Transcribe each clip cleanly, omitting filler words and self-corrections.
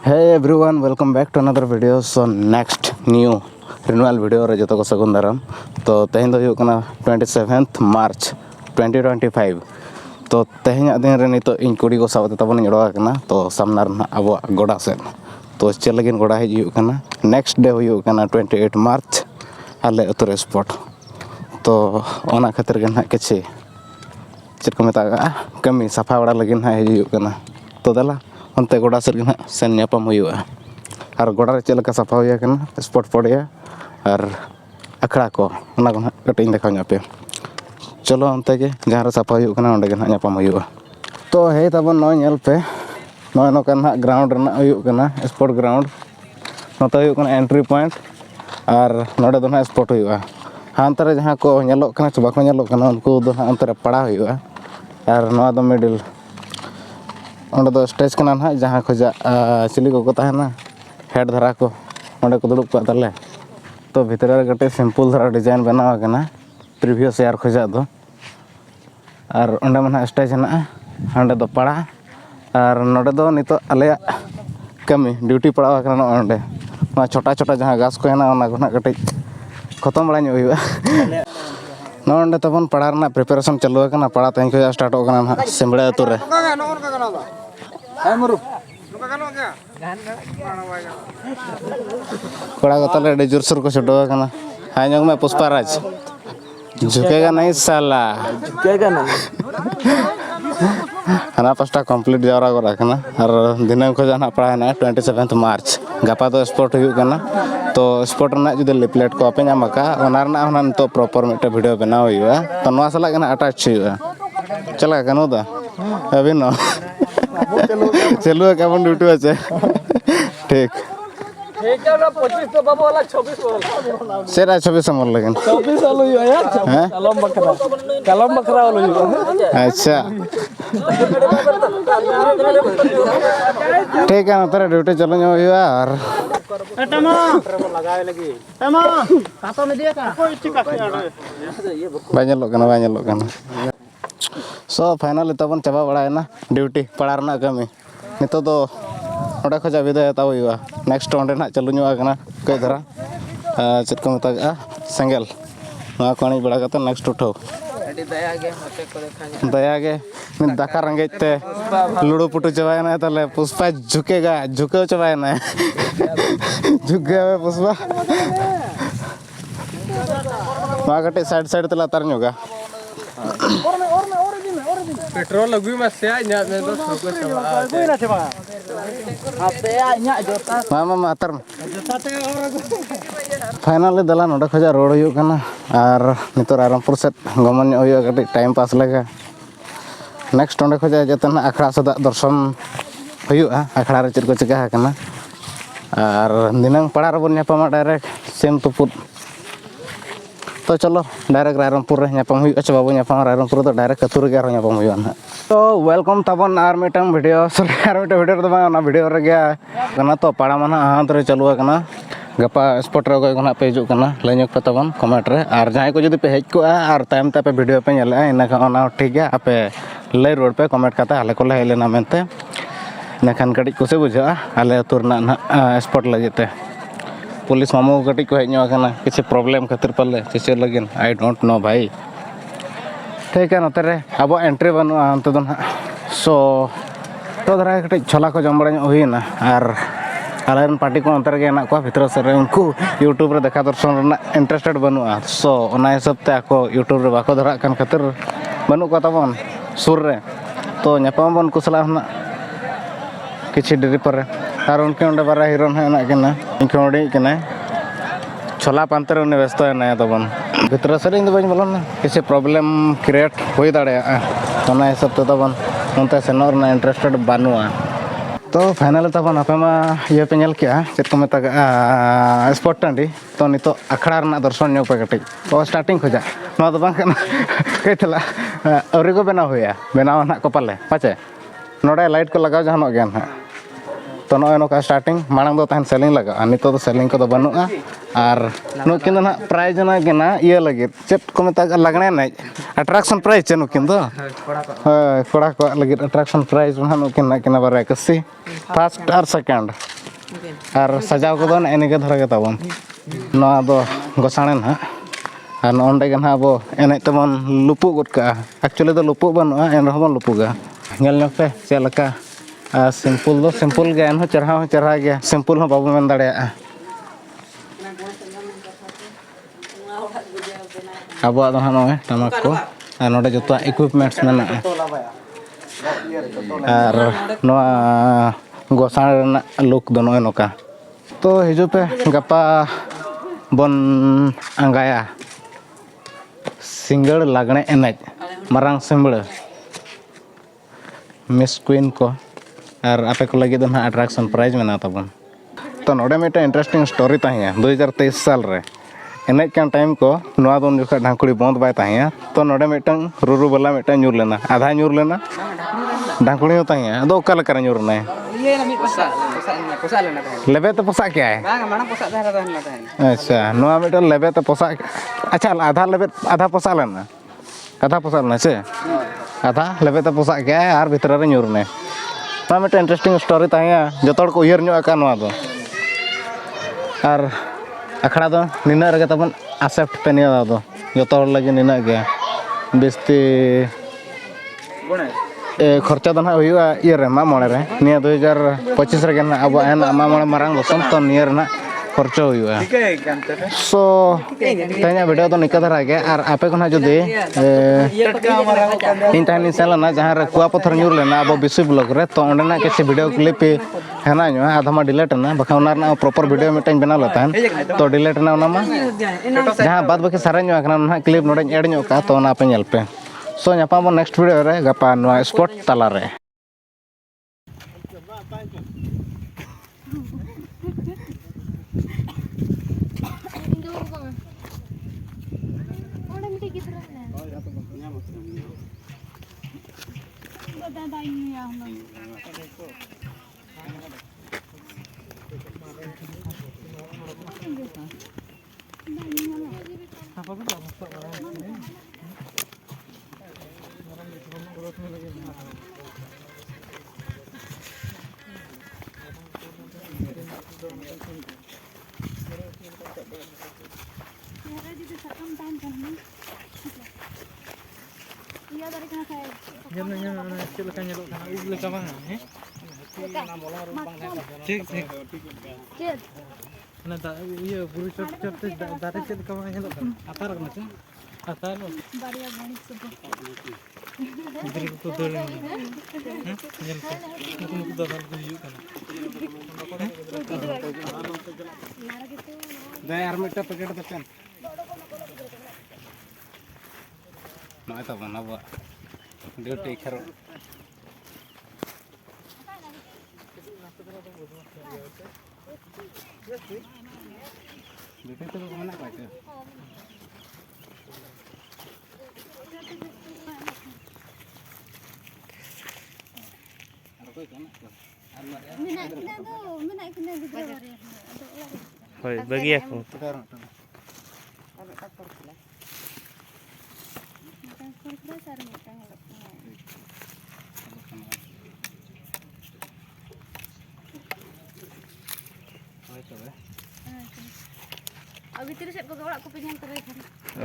Hey everyone, welcome back to another video. So next new renewal video re joto ko sagun daram. तो तेहन दो हुई 27th March 2025. तो तेहन दिन रे नितो इन कुड़ी को सावते तबन जोड़ा करना तो सामना रना अब गोड़ा से तो चल लगिन गोड़ा ही हुई करना नेक्स्ट डे हुई करना 28 March आले उतर स्पॉट तो ओना खातिर के ना किछि चेक को मेता कमी सफा बड़ा लगिन हुई करना तो दला अंते गोड़ा से सेन नापाम हुआ और गोड़ा चल का सफा हुआ करना स्पॉट पड़े और अखड़ा को कटिंग देखा पे चलो अंते के जहाँ सफा हुआ अंडे के नापाम हुआ तो हे तब नल पे नौका ग्राउंड स्पोर्ट ग्राउंड नोते एंट्री पॉइंट और नोडे दो स्पॉट हुआ हानते जहाँ को बाको उनको अंते पड़ा हुआ और नवा दो मिडिल अंडे दो स्टेज करना ना जहाँ खोजा चिली को तहना हेड धरा को अंडे को दुड़ुब ताले तो भीतर कटे सिंपल धरा डिजाइन बनाव करना प्रीवियस ईयर खोजा दो और अंडे में स्टेज है अंडे दो पड़ा और नोडे दो नितो आले कमी ड्यूटी पड़ा करना अंडे छोटा छोटा जहाँ घास को है कटे खत्म बड़ा हुआ नोंडे तबन पड़ा रना प्रिपरेशन चालू करना पड़ा तेज को स्टार्ट होना सिमड़े अतु रे कड़ा को तले जोरसोर को छुटो करना हाँ जोंग में पुष्पाराज झुकेगा नहीं साला झुकेगा नहीं हना पास्टा कंप्लीट जावरा को रखना और दिन को जाना पड़ा है 27th March गपा तो स्पोर्ट हुआ तो स्पोर्ट ना जो लिपलेट को पे नाम तो प्रॉपर मिट्टे वीडियो बनाव हुआ तो नवा साला अटैच हुआ चला कनो दा अभी न चलो केमन ड्यूटी अच्छे ठीक सेरा 26 मोर लेकिन 24 साल हुई यार कलम बकरा अच्छा ठीक है ना तेरा ड्यूटी चलो हुआ और सो फाइनल तबन चाबा बड़ा ना ड्यूटी पड़ा रना कमी नितो तो ओडे खोजा विदाय हताव हुआ नेक्स्ट ओंडे ना चालू कई धरा चेक को मता सेंगल कणी बड़ा करते नेक्स्ट उठाओ दया गे दाका रंगेते लुड़ू पुटू चबायना ताले पुष्पा झुकेगा झुके चबायना झुके पुष्पा कटे साइड साइड तला तार ᱧᱚᱜᱟ पेट्रोल लगुई में से nya में तो सब कोई ना चबा आपे nya जोता मामा अतर फाइनली दला नोडे खजा रोड हुई करना और नितो रामपुर से गमन हुई कटी टाइम पास लगा नेक्स्ट ओंडे खजा जतन अखड़ा सदा दर्शन हुआ अखड़ा रे चेक को चिका करना और दिनंग पड़ा रबन न्यापामा डायरेक्ट सेम तुपुद तो चलो डायरेक्ट रायरंगपुर रे न्यापाम हुई अच्छा बाबू न्यापाम रायरंगपुर तो डायरेक्ट अतुर के न्यापाम हुई ना तो वेलकम तबन आर मिटम वीडियो आर मिटम वीडियो तो ना वीडियो रे गया कना तो पड़ा मना हाथ रे चालू करना गपा स्पॉट रे कोना पे हिजू करना लैनिक पे तबन कमेंट रे और जहां को जदी पे हेज को और टाइम ते पे वीडियो पे नेला इना का ठीक गया आपे लय रोड पे कमेंट करता हाले को हेज लेना मेनते नखान कड़ी कुसे बुझा आले अतुर ना स्पॉट लगते पुलिस मामू कटी को हेजना किसी प्रॉब्लम खातिर पाले चेचे लगिन आई डोंट नो भाई ठीक है नोते रे अब एंट्री बनू अंत दो ना सो तो धरा कटी छोला को जम बड़ा हुईना और आलेन पार्टी को अंतर के ना को भीतर से उनको यूट्यूब रे देखा दर्शन इंटरेस्टेड बनूआ सो ओना हिसाब ते आको यूट्यूब रे बाको धरा कान खातिर बनू को तबन सुर रे तो न्यापाम बन कुसला ना किछि डेरी पर और उनके अंडे बारा हीरो है छोला पांतर उन्हें व्यस्त है तबन भीतर से बन बोलो किसी प्रॉब्लम क्रिएट हो दाड़ा हिसाब से तबन उनते सेनोर इंटरेस्टेड बानुआ तो फाइनल तबन आपे ये पे चेक को मत स्पॉट टाँडी तो नित अखड़ा दर्शन पे कटी तो स्टार्टिंग खोजा कई थला अवरी को बनाव हुआ बनाव ना को पाले पाचे नोड़े लाइट को लगाओ जहां गया ना तो नौका स्टार्टिंग मांग दो तहन सेलिंग लगा नितो तो सेलिंग को बनुआ और नुकिन ना प्राइज ना ये लगे चेक को मत लगने ना अट्रैक्शन प्राइज चे नुकिन तो कोड़ा को लगे अट्रैक्शन प्राइज नुकिन ना बारे कसी फर्स्ट और सेकंड और सजाव को एने धरा के तबन नवा दो गोसाणे ना और नोंडे के ना अब एने तबन लुपु गद का एक्चुअली तो लुपु बनुआ एन रहबन लुपुगा नेल नोपे चलका सिंपल दो सिंपल गया एन चरहा गया सिंपल हो बाबू मेन दाड़ेया अब नए टमाक को और नोडे जो इक्विपमेंट्स मेना और गोसाण लुक दो नए नौका तो हिजू पे गपा बन आंगाया सिंगड़ लागणे एनेज मारांग सिंबड़ मिस क्वीन को और आपे को लगे ना अट्रैक्शन प्राइज में तबन तो नोडे में इंटरेस्टिंग स्टोरी तहिया 2023 साल रे एनेज कान टाइम को नवा दोन जोखा ढांकुड़ी बंद बाय तहिया तो नोडे मिटन रुरु बला मिटन ᱧᱩᱨ लेना आधा ᱧᱩᱨ लेना ढांकुड़ी हो तहिया दो ओका लकर ᱧᱩᱨ ना ये ना मी पोसा लेना लेबे तो पोसा क्या है बांग माना पोसा दहरा दहना अच्छा नवा मिटन लेबे तो पोसा अच्छा आधा लेबे आधा पोसा लेना से आधा लेबे तो पोसा क्या है और भीतर रे ᱧᱩᱨ ने ता मिटन इंटरेस्टिंग स्टोरी तहिया जतोड़ को उयर ᱧᱚᱜ का नवा दो और अखड़ा दो निना रगे तबन एक्सेप्ट पे निया दो जतो लगे निना गया बेस्ती खर्चा दो ना हुआ ये रे मा मोड़े रे निया 2025 रे ना अब एन मा मोड़े मारंग बसम तो नियर ना खर्चा हुआ सो तैया वीडियो तो निका धरा गया और आपे को ना जुदी इन टाइम सेला ना जहां रे कुआ पत्थर ᱧᱩᱨ लेना अब बिसु ब्लॉग रे तो ओंडे ना किसी वीडियो क्लिप है ना आधा मा डिलीट ना बखा उनार ना प्रॉपर वीडियो मिटन बना लेता तो डिलीट ना ओना मा जहां बाद बाकी सारे ᱧᱚ आकना ना क्लिप नोडे एड ᱧᱚ का तो ना पे ñel पे सो ᱧापाम नेक्स्ट वीडियो रे गपा नवा स्पॉट तला रे ड्यूटी खरो ड्यूटी तो मना पाते होय बगिया को अभी तेरे सेट को गड़ा को पिन्यान करे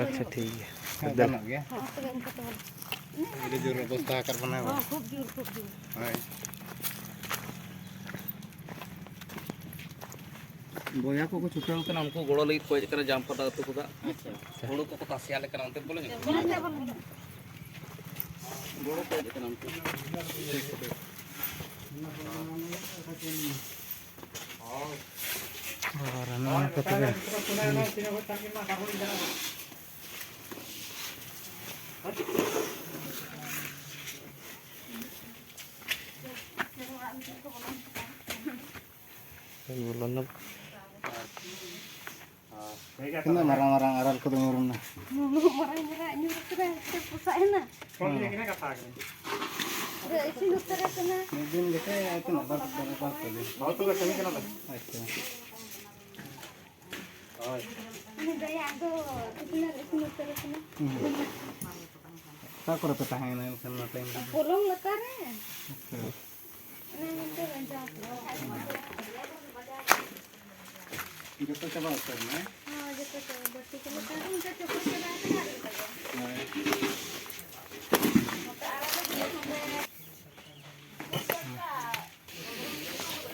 अच्छा ठीक है दानक गया हां तो इनका तो ये जो व्यवस्था कर बनाए हां खूब जोर हाय बोया को छुटाव कना हमको गोड़ो लगी कोई करे जाम पता तो खुदा अच्छा गोड़ो को तासिया लेकर अंते बोले गोड़ो को लेकर हमको और ना पता है bulan Kena marang-marang aral ko dong na. marang-marang nyuruh terus pusain na. kena kata Ada isi nuter na. Din gitu ya itu na bak bak tadi. mau tuh kami kena Acha. Ini daya ado benar isi nuter na. Ka ko rata tahan na kan na time. Polong lekar ya. ᱡᱚᱛᱚ ᱪᱟᱵᱟ ᱩᱛᱟᱹᱨ ᱱᱟ हाँ जो तो बट्टी के लिए कर उनका चक्कर चला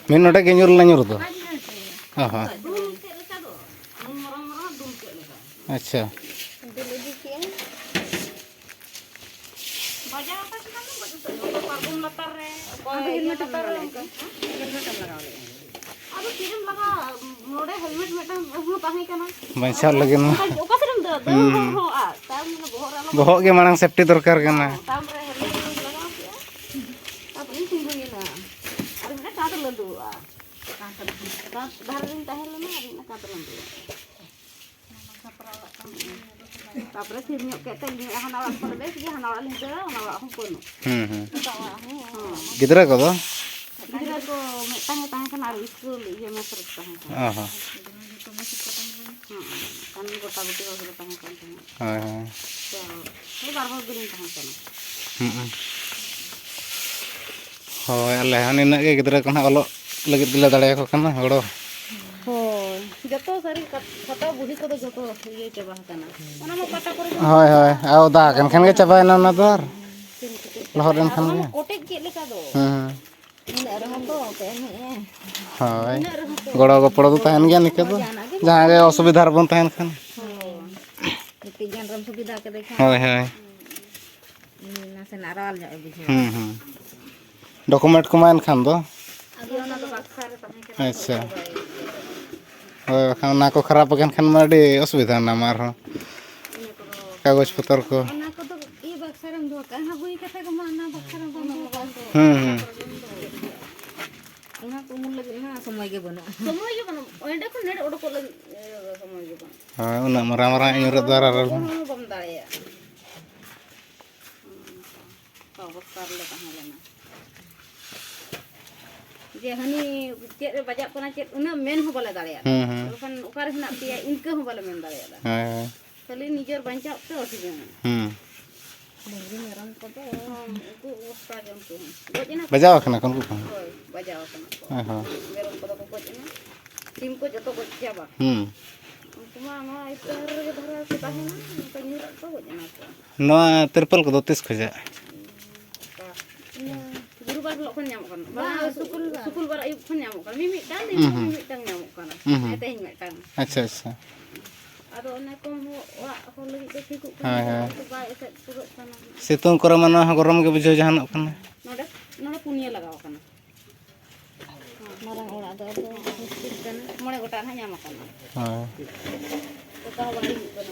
min node ge nyur la nyur do aha acha dulu dikit baja apa sih kamu parfum latar re helmet latar re helmet लगाओ अब किरम लगा मोड़े हेलमेट मेटम हूं ताहे कना bancau lagi na ओका सिरम दो हो आ ताम ने बोहर आलो bohok ge marang safety dorkar kana ताम रे हेलमेट लगाओ क्या अब इन सिंगु ये ना अरे मेरा काट लंदु आ काट बाहर दिन ताहे लना अरे ना काट लंदु तापरे सिर ᱧᱚᱜ ᱠᱮᱛᱮ ᱤᱧ ᱦᱟᱱᱟ ᱚᱲᱟᱜ ᱠᱚᱨᱮ ᱵᱮᱥ ᱜᱮ ᱦᱟᱱᱟ ᱚᱲᱟᱜ ᱞᱤᱧ ᱫᱟᱹᱲᱟ ᱚᱱᱟ ᱚᱲᱟᱜ ᱦᱚᱸ ᱠᱚᱱᱚ gidra ko do ᱜᱤᱫᱽᱨᱟᱹ ᱠᱚ ᱢᱤᱫᱴᱟᱝ ᱮ ᱛᱟᱦᱮᱸ ᱠᱟᱱᱟ ᱟᱨ ᱤᱥᱠᱩᱞ ᱤᱭᱟᱹ ᱢᱮᱥ ᱨᱮ ᱛᱟᱦᱮᱸ ᱠᱟᱱᱟ aha ᱠᱟᱹᱢᱤ ᱜᱚᱴᱟ ᱜᱩᱴᱤ ᱦᱚᱲ ᱨᱮ ᱛᱟᱦᱮᱸ ᱠᱟᱱ ᱛᱟᱦᱮᱸ hai ᱛᱚ ᱵᱟᱨ ᱦᱚᱲ ᱜᱮᱞᱤᱧ ᱛᱟᱦᱮᱸ ᱠᱟᱱᱟ hoi ale han ina ge gidra ko na olok lagit gila dare ko kana goro ᱦᱳᱭ ᱡᱚᱛᱚ ᱥᱟᱹᱨᱤ ᱠᱷᱟᱛᱟ ᱵᱩᱦᱤ ᱠᱚᱫᱚ ᱡᱚᱛᱚ ᱤᱭᱟᱹ ᱪᱟᱵᱟ ᱟᱠᱟᱱᱟ ᱚᱱᱟ ᱢᱟ ᱯᱟᱴᱟ ᱠᱚᱨᱮ hoi hoi au da kan ge chabaina na do ar lohor en kan ge ᱠᱚᱴᱮᱡ ᱪᱮᱫ ᱞᱮᱠᱟ ᱫᱚ ᱤᱱᱟᱹᱜ ᱨᱮᱦᱚᱸ ᱛᱚ ᱛᱮᱦᱮᱧ hoi goro goporo do tahen gya nikka do jahan ge osubidha re bon tahen khan ᱢᱤᱫᱴᱤᱡ ᱜᱟᱱ ᱨᱮᱢ ᱥᱩᱵᱤᱫᱷᱟ ᱠᱮᱫᱮ ᱠᱷᱟᱱ hoi hoi ᱱᱟᱥᱮᱱᱟᱜ ᱨᱟᱣᱟᱞ ᱧᱚᱜ ᱮ ᱵᱩᱡᱷᱟᱹᱣᱟ document ko man khan do ᱟᱫᱚ ᱚᱱᱟ ᱫᱚ ᱵᱟᱠᱥᱟ ᱨᱮ ᱛᱟᱦᱮᱸ ᱠᱟᱱᱟ acha hoi bakhan na ko kharap akan khan ma adi osubidha na mar ho kagoj potor ko ᱚᱱᱟ ᱠᱚᱫᱚ ᱤᱭᱟᱹ ᱵᱟᱠᱥᱟ ᱨᱮᱢ ᱫᱚᱦᱚ ᱠᱟᱜᱼᱟ ᱵᱩᱭ ᱠᱟᱛᱷᱟ ᱠᱚᱢᱟ ᱚᱱᱟ ᱵᱟᱠᱥᱟ ᱨᱮᱢ ᱫᱚᱦᱚ ᱠᱟᱜᱼᱟ ᱚᱱᱟ ᱠᱚ ᱩᱢᱩᱞ ᱞᱟᱹᱜᱤᱫ ᱢᱟ ᱥᱚᱢᱚᱭ ᱜᱮ ᱵᱟᱹᱱᱩᱜᱼᱟ ᱥᱚᱢᱚᱭ ᱜᱮ ᱵᱟᱹᱱᱩᱜᱼᱟ ᱚᱸᱰᱮ ᱠᱷᱚᱱ ᱱᱮᱰ ᱚᱰᱚᱠᱚᱜ ᱞᱟᱹᱜᱤᱫ ᱥᱚᱢᱚᱭ ᱜᱮ ᱵᱟᱹᱱᱩᱜᱼᱟ hoi una marang marang nyurat dara re ᱦᱚᱸ ᱵᱟᱢ ᱫᱟᱲᱮᱭᱟᱜᱼᱟ ᱚᱵᱚᱥᱛᱟ ᱨᱮᱞᱮ ᱛᱟᱦᱮᱸ ᱞᱮᱱᱟ ᱡᱮ ᱦᱟᱹᱱᱤ ᱪᱮᱫ ᱨᱮ ᱵᱟᱡᱟᱜ ᱠᱟᱱᱟ ᱪᱮᱫ ᱩᱱᱟᱹᱜ ᱢᱮᱱ ᱦᱚᱸ ᱵᱟᱞᱮ ᱫᱟᱲᱮᱭᱟᱜᱼᱟ ᱵᱟᱠᱷᱟᱱ ᱚᱠᱟᱨᱮ ᱦᱮᱱᱟᱜ ᱯᱮᱭᱟ ᱤᱱᱠᱟᱹ ᱦᱚᱸ ᱵᱟᱞᱮ ᱢᱮᱱ ᱫᱟᱲᱮᱭᱟᱜᱼᱟ hoi ᱠᱷᱟᱹᱞᱤ ᱱᱤᱡᱮᱨ ᱵᱟᱧᱪᱟᱣ ᱛᱮ ᱚᱥᱩᱵᱤᱫᱷᱟ ᱰᱟᱝᱨᱤ ᱢᱮᱨᱚᱢ ᱠᱚᱫᱚ ᱩᱱᱠᱩ ᱚᱵᱚᱥᱛᱟ ᱜᱮ uᱱᱠᱩ ᱜᱚᱡ ᱮᱱᱟ bajaw kana kon ko ᱦᱳᱭ ᱵᱟᱡᱟᱣ ᱟᱠᱟᱱᱟ ᱠᱚ hoi ᱢᱮᱨᱚᱢ ᱠᱚᱫᱚ ᱠᱚ ᱜᱚᱡ ᱮᱱᱟ ᱥᱤᱢ ᱠᱚ ᱡᱚᱛᱚ ᱜᱚᱡ ᱪᱟᱵᱟ उनको मा मा इतर रे धरा से ताहेना उनको ᱧᱩᱨᱟᱜ को गज ना को noa terpal ko do tis khoja गुरुवार लो खन ᱧᱟᱢᱚᱜ ᱠᱟᱱᱟ ᱵᱟ ᱥᱩᱠᱩᱞ ᱵᱟᱨ ᱟᱭᱩᱵ ᱠᱷᱚᱱ ᱧᱟᱢᱚᱜ ᱠᱟᱱᱟ ᱢᱤ ᱢᱤᱫᱴᱟᱝ ᱫᱤᱱ ᱢᱤ ᱢᱤᱫᱴᱟᱝ ᱧᱟᱢᱚᱜ ᱠᱟᱱᱟ ᱛᱮᱦᱮᱧ ᱢᱤᱫᱴᱟᱝ acha acha ᱟᱫᱚ ᱚᱱᱟ ᱠᱚ ᱚᱲᱟᱜ ᱦᱚᱲ ᱞᱟᱹᱜᱤᱫ ᱛᱮ ᱴᱷᱤᱠᱩᱜ ᱠᱟᱱᱟ ᱵᱟᱭ ᱮᱥᱮᱫ ᱯᱩᱨᱟᱹᱜ ᱠᱟᱱᱟ situng kore mana gorom ge bujho jahanok kana ᱱᱚᱰᱮ ᱱᱚᱰᱮ ᱯᱩᱱᱭᱟᱹ ᱞᱟᱜᱟᱣ ᱠᱟᱱᱟ ᱢᱟᱨᱟᱝ ᱚᱲᱟᱜ ᱫᱚ ᱟᱫᱚ ᱢᱩᱥᱠᱤᱞ ᱠᱟᱱᱟ 9 ᱜᱚᱴᱟᱝ ᱦᱟᱸ ᱧᱟᱢ ᱟᱠᱟᱱᱟ hoi ᱛᱚ ᱵᱟᱭ ᱦᱩᱭᱩᱜ ᱠᱟᱱᱟ